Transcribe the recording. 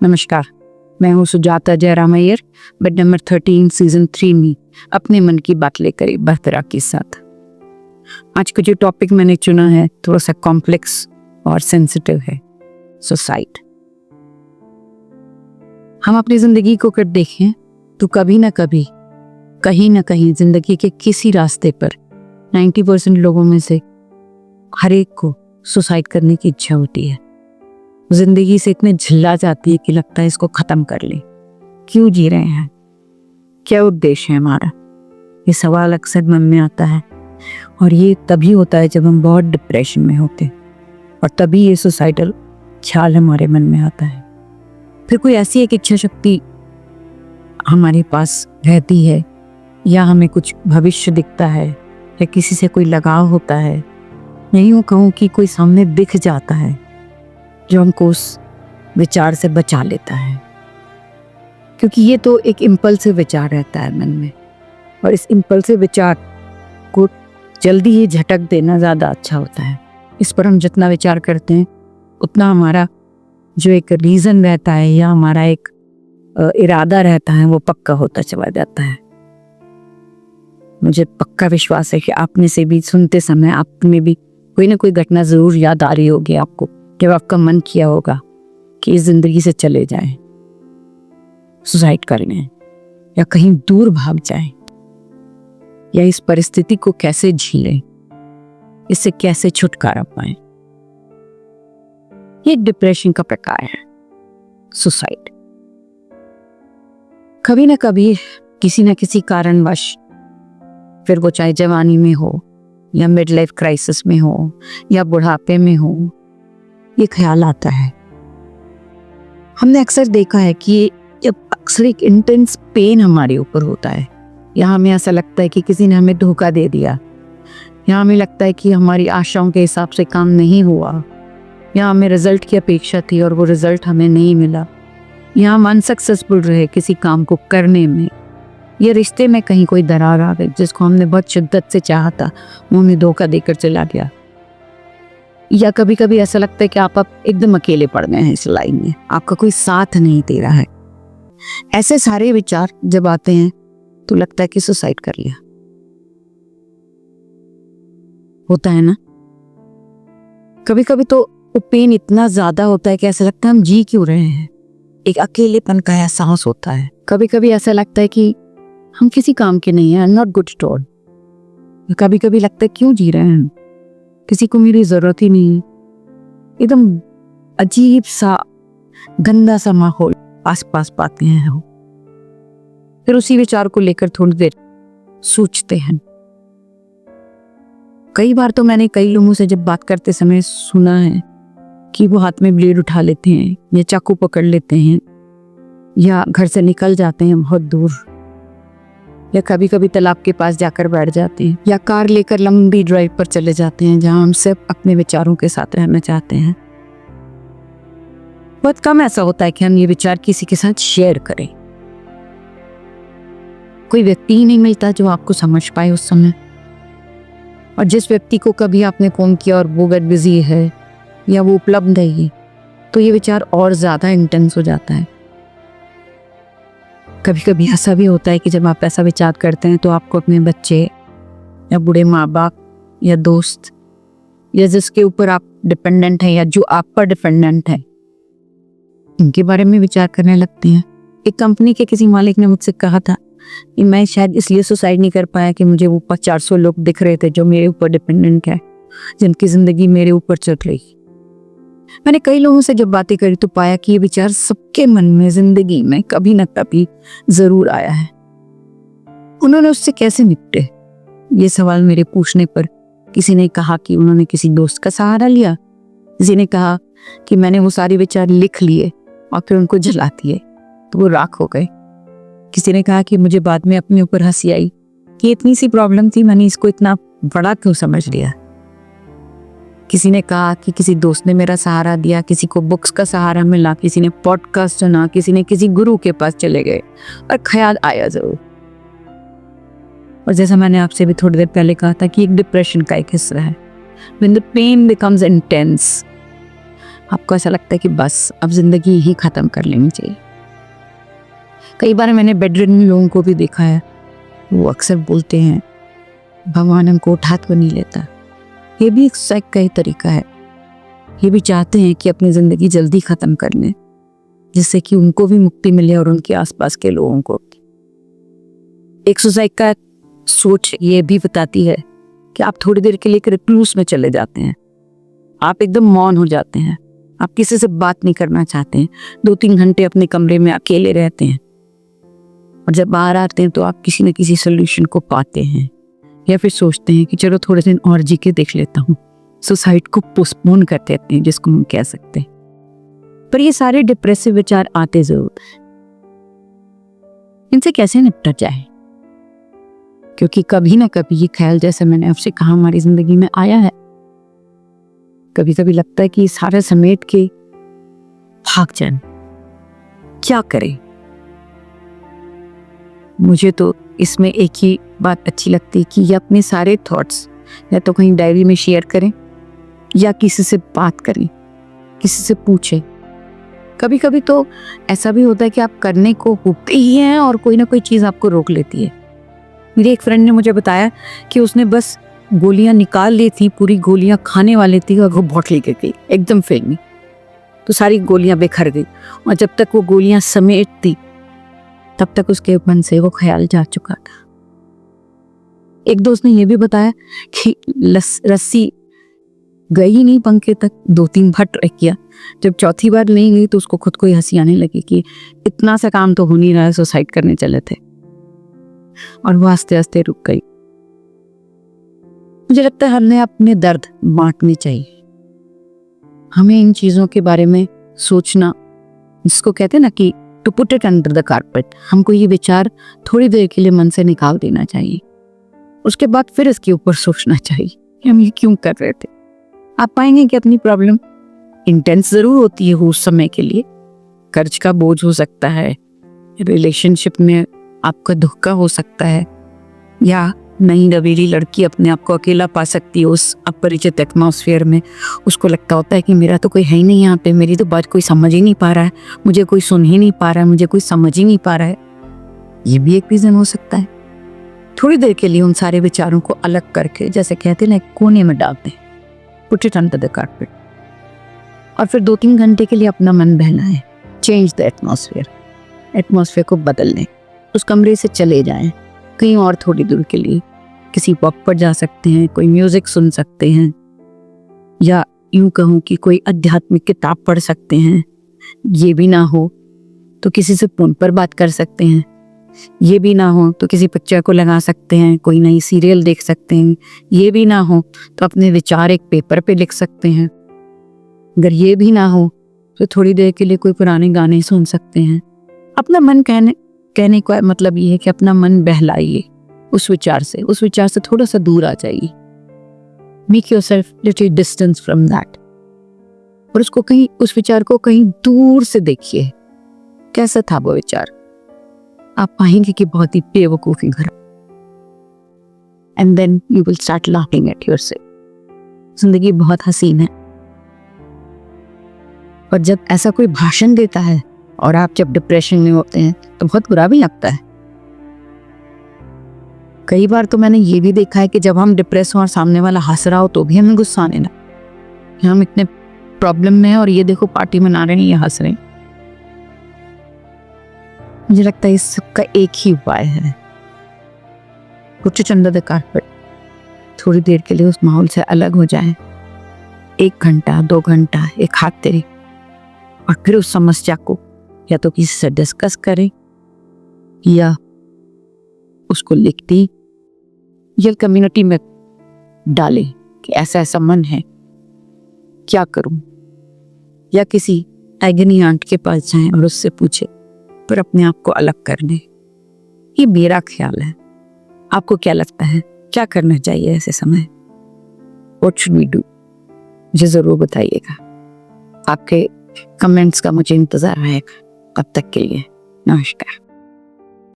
नमस्कार, मैं हूँ Sujata Jairam Iyer, bed number 13 season 3 में अपने मन की बात लेकर एक बार फिर आपके साथ। आज का जो टॉपिक मैंने चुना है थोड़ा सा कॉम्प्लेक्स और सेंसिटिव है, सुसाइड। हम अपनी जिंदगी को कर देखें तो कभी ना कभी कहीं ना कहीं जिंदगी के किसी रास्ते पर 90% लोगों में से हर एक को सुसाइड करने की इच्छा होती है। जिंदगी से इतने झिल्ला जाती है कि लगता है इसको खत्म कर ले। क्यों जी रहे हैं, क्या उद्देश्य है हमारा, ये सवाल अक्सर मन में आता है। और ये तभी होता है जब हम बहुत डिप्रेशन में होते हैं और तभी ये सुसाइडल ख्याल हमारे मन में आता है। फिर कोई ऐसी एक इच्छा शक्ति हमारे पास रहती है या हमें कुछ भविष्य दिखता है या किसी से कोई लगाव होता है, या यूँ कहूँ कि कोई सामने दिख जाता है जो हमको उस विचार से बचा लेता है, क्योंकि ये तो एक इम्पल्सिव विचार रहता है मन में और इस इम्पल्सिव विचार को जल्दी ही झटक देना ज़्यादा अच्छा होता है। इस पर हम जितना विचार करते हैं उतना हमारा जो एक रीज़न रहता है या हमारा एक इरादा रहता है वो पक्का होता चला जाता है। मुझे पक्का विश्वास है कि आप में से भी सुनते समय आप में भी कोई ना कोई घटना ज़रूर याद आ रही होगी आपको, जब आपका मन किया होगा कि इस जिंदगी से चले जाएं, सुसाइड कर लें या कहीं दूर भाग जाएं, या इस परिस्थिति को कैसे झेलें, इससे कैसे छुटकारा पाएं। ये एक डिप्रेशन का प्रकार है, सुसाइड। कभी ना कभी किसी न किसी कारणवश, फिर वो चाहे जवानी में हो या मिड लाइफ क्राइसिस में हो या बुढ़ापे में हो, ये ख्याल आता है। हमने अक्सर देखा है कि जब अक्सर एक इंटेंस पेन हमारे ऊपर होता है, या हमें ऐसा लगता है कि किसी ने हमें धोखा दे दिया, या हमें लगता है कि हमारी आशाओं के हिसाब से काम नहीं हुआ, या हमें रिजल्ट की अपेक्षा थी और वो रिजल्ट हमें नहीं मिला, या हम अनसक्सेसफुल रहे किसी काम को करने में, या रिश्ते में कहीं कोई दरार आ गई जिसको हमने बहुत शिद्दत से चाहा था, वो हमें धोखा देकर चला गया, या कभी कभी ऐसा लगता है कि आप एकदम अकेले पड़ गए हैं इस लाइन में, आपका कोई साथ नहीं दे रहा है। ऐसे सारे विचार जब आते हैं तो लगता है कि सुसाइड कर लिया। होता है ना, कभी कभी तो वो पेन इतना ज्यादा होता है कि ऐसा लगता है हम जी क्यों रहे हैं, एक अकेलेपन का एहसास होता है। कभी कभी ऐसा लगता है कि हम किसी काम के नहीं हैं, नॉट गुड एट ऑल। कभी कभी लगता है क्यों जी रहे हैं, किसी को मेरी जरूरत ही नहीं। एकदम अजीब सा गंदा सा माहौल आसपास पाते हैं हम। फिर उसी विचार को लेकर थोड़ी देर सोचते हैं। कई बार तो मैंने कई लोगों से जब बात करते समय सुना है कि वो हाथ में ब्लेड उठा लेते हैं या चाकू पकड़ लेते हैं या घर से निकल जाते हैं बहुत दूर, या कभी कभी तालाब के पास जाकर बैठ जाते हैं, या कार लेकर लंबी ड्राइव पर चले जाते हैं जहां हम सिर्फ अपने विचारों के साथ रहना चाहते हैं। बहुत कम ऐसा होता है कि हम ये विचार किसी के साथ शेयर करें। कोई व्यक्ति ही नहीं मिलता जो आपको समझ पाए उस समय, और जिस व्यक्ति को कभी आपने फोन किया और वो वेट बिजी है या वो उपलब्ध है, तो ये विचार और ज्यादा इंटेंस हो जाता है। कभी कभी ऐसा भी होता है कि जब आप ऐसा विचार करते हैं तो आपको अपने बच्चे या बूढ़े माँ बाप या दोस्त या जिसके ऊपर आप डिपेंडेंट हैं या जो आप पर डिपेंडेंट है, इनके बारे में विचार करने लगते हैं। एक कंपनी के किसी मालिक ने मुझसे कहा था कि मैं शायद इसलिए सुसाइड नहीं कर पाया कि मुझे ऊपर 400 लोग दिख रहे थे जो मेरे ऊपर डिपेंडेंट है, जिनकी जिंदगी मेरे ऊपर चल रही। मैंने कई लोगों से जब बातें करी तो पाया कि ये विचार सबके मन में जिंदगी में कभी न कभी जरूर आया है। उन्होंने उससे कैसे निपटे, ये सवाल मेरे पूछने पर किसी ने कहा कि उन्होंने किसी दोस्त का सहारा लिया, किसी ने कहा कि मैंने वो सारे विचार लिख लिए और फिर उनको जला दिए तो वो राख हो गए। किसी ने कहा कि मुझे बाद में अपने ऊपर हंसी आई कि इतनी सी प्रॉब्लम थी, मैंने इसको इतना बड़ा क्यों समझ लिया। किसी ने कहा कि किसी दोस्त ने मेरा सहारा दिया, किसी को बुक्स का सहारा मिला, किसी ने पॉडकास्ट सुना, किसी ने किसी गुरु के पास चले गए, और ख्याल आया जरूर। और जैसा मैंने आपसे भी थोड़ी देर पहले कहा था कि एक डिप्रेशन का एक हिस्सा है। When the pain becomes intense, आपको ऐसा लगता है कि बस अब जिंदगी ही खत्म कर लेनी चाहिए। कई बार मैंने बेडरिडन लोगों को भी देखा है, वो अक्सर बोलते हैं भगवान हमको उठा तो नहीं लेता। ये भी एक साइक का ही तरीका है। ये भी चाहते हैं कि अपनी जिंदगी जल्दी खत्म कर लें, जिससे कि उनको भी मुक्ति मिले और उनके आसपास के लोगों को। एक सोसाइक का सोच ये भी बताती है कि आप थोड़ी देर के लिए एक रिक्लूस में चले जाते हैं, आप एकदम मौन हो जाते हैं, आप किसी से बात नहीं करना चाहते हैं, 2-3 घंटे अपने कमरे में अकेले रहते हैं, और जब बाहर आते हैं तो आप किसी न किसी सोल्यूशन को पाते हैं, या फिर सोचते हैं कि चलो थोड़े दिन और जी के देख लेता हूँ। सुसाइड को पोस्टपोन कर देते हैं, जिसको हम कह सकते हैं। पर ये सारे डिप्रेसिव विचार आते जरूर हैं। इनसे कैसे निपटा जाए? क्योंकि कभी ना कभी ये ख्याल, जैसे मैंने आपसे कहा, हमारी जिंदगी में आया है। कभी कभी लगता है कि सारे समेट के भाग जाए, क्या करें? मुझे तो इसमें एक ही बात अच्छी लगती है कि ये अपने सारे थॉट्स या तो कहीं डायरी में शेयर करें, या किसी से बात करें, किसी से पूछें। कभी कभी तो ऐसा भी होता है कि आप करने को होते ही हैं और कोई ना कोई चीज़ आपको रोक लेती है। मेरी एक फ्रेंड ने मुझे बताया कि उसने बस गोलियां निकाल ली थी, पूरी गोलियां खाने वाली थी, और वो बॉटल गिर गई, एकदम फेंकी, तो सारी गोलियां बिखर गई। और जब तक वो गोलियां समेटती तब तक उसके मन से वो ख्याल जा चुका था। एक दोस्त ने यह भी बताया कि रस्सी गई नहीं पंखे तक, 2-3 बार ट्राई किया, जब चौथी बार नहीं गई तो उसको खुद को ही हंसी आने लगी कि इतना सा काम तो हो नहीं रहा है, सुसाइड करने चले थे, और वो आस्ते आस्ते रुक गई। मुझे लगता है हमने अपने दर्द बांटने चाहिए। हमें इन चीजों के बारे में सोचना, जिसको कहते हैं ना कि to put it under the carpet, हमको ये विचार थोड़ी देर के लिए मन से निकाल देना चाहिए। उसके बाद फिर इसके ऊपर सोचना चाहिए कि हम ये क्यों कर रहे थे। आप पाएंगे कि अपनी प्रॉब्लम इंटेंस जरूर होती है उस समय के लिए, कर्ज का बोझ हो सकता है, रिलेशनशिप में आपका धोखा हो सकता है, या नई नवेली लड़की अपने आप को अकेला पा सकती है उस अपरिचित एटमॉस्फेयर में। उसको लगता होता है कि मेरा तो कोई है ही नहीं यहाँ पे, मेरी तो बात कोई समझ ही नहीं पा रहा है, मुझे कोई सुन ही नहीं पा रहा है, मुझे कोई समझ ही नहीं पा रहा है। ये भी एक रीजन हो सकता है। थोड़ी देर के लिए उन सारे विचारों को अलग करके, जैसे कहते हैं ना, एक कोने में डाल दें, put it under the carpet, और फिर 2-3 घंटे के लिए अपना मन बहलाएं, चेंज द एटमॉस्फेयर को बदल लें, उस कमरे से चले जाएं कहीं और थोड़ी दूर के लिए, किसी वॉक पर जा सकते हैं, कोई म्यूजिक सुन सकते हैं, या यूं कहूँ कि कोई आध्यात्मिक किताब पढ़ सकते हैं। ये भी ना हो तो किसी से फोन पर बात कर सकते हैं, ये भी ना हो तो किसी पिक्चर को लगा सकते हैं, कोई नई सीरियल देख सकते हैं, ये भी ना हो तो अपने विचार एक पेपर पे लिख सकते हैं, अगर ये भी ना हो तो थोड़ी देर के लिए कोई पुराने गाने सुन सकते हैं। अपना मन कहने का मतलब ये है कि अपना मन बहलाइए उस विचार से थोड़ा सा दूर आ जाइए। Make yourself little distance from that, और उसको कहीं, उस विचार को कहीं दूर से देखिए, कैसा था वो विचार। आप पाएंगे कि बहुत ही बेवकूफी भरा, and then you will start laughing at yourself. जिंदगी बहुत हसीन है, और जब ऐसा कोई भाषण देता है और आप जब डिप्रेशन में होते हैं तो बहुत बुरा भी लगता है। कई बार तो मैंने ये भी देखा है कि जब हम डिप्रेस हो और सामने वाला हंस रहा हो तो भी हमें गुस्सा आने लगा कि हम इतने प्रॉब्लम में हैं और ये देखो पार्टी मना रहे हैं, ये हंस रहे हैं। मुझे लगता है इस सबका एक ही उपाय है, put it under the carpet. थोड़ी देर के लिए उस माहौल से अलग हो जाए, 1 घंटा 2 घंटा एक हाथ तेरे, और फिर उस समस्या को या तो किसी से डिस्कस करें, या उसको लिख दी, या कम्युनिटी में डालें कि ऐसा ऐसा मन है, क्या करूं, या किसी एगनी आंट के पास जाएं और उससे पूछे, पर अपने आप को अलग कर लें। ये मेरा ख्याल है, आपको क्या लगता है, क्या करना चाहिए ऐसे समय? What should we do? मुझे जरूर बताइएगा। आपके कमेंट्स का मुझे इंतजार रहेगा। तब तक के लिए नमस्कार।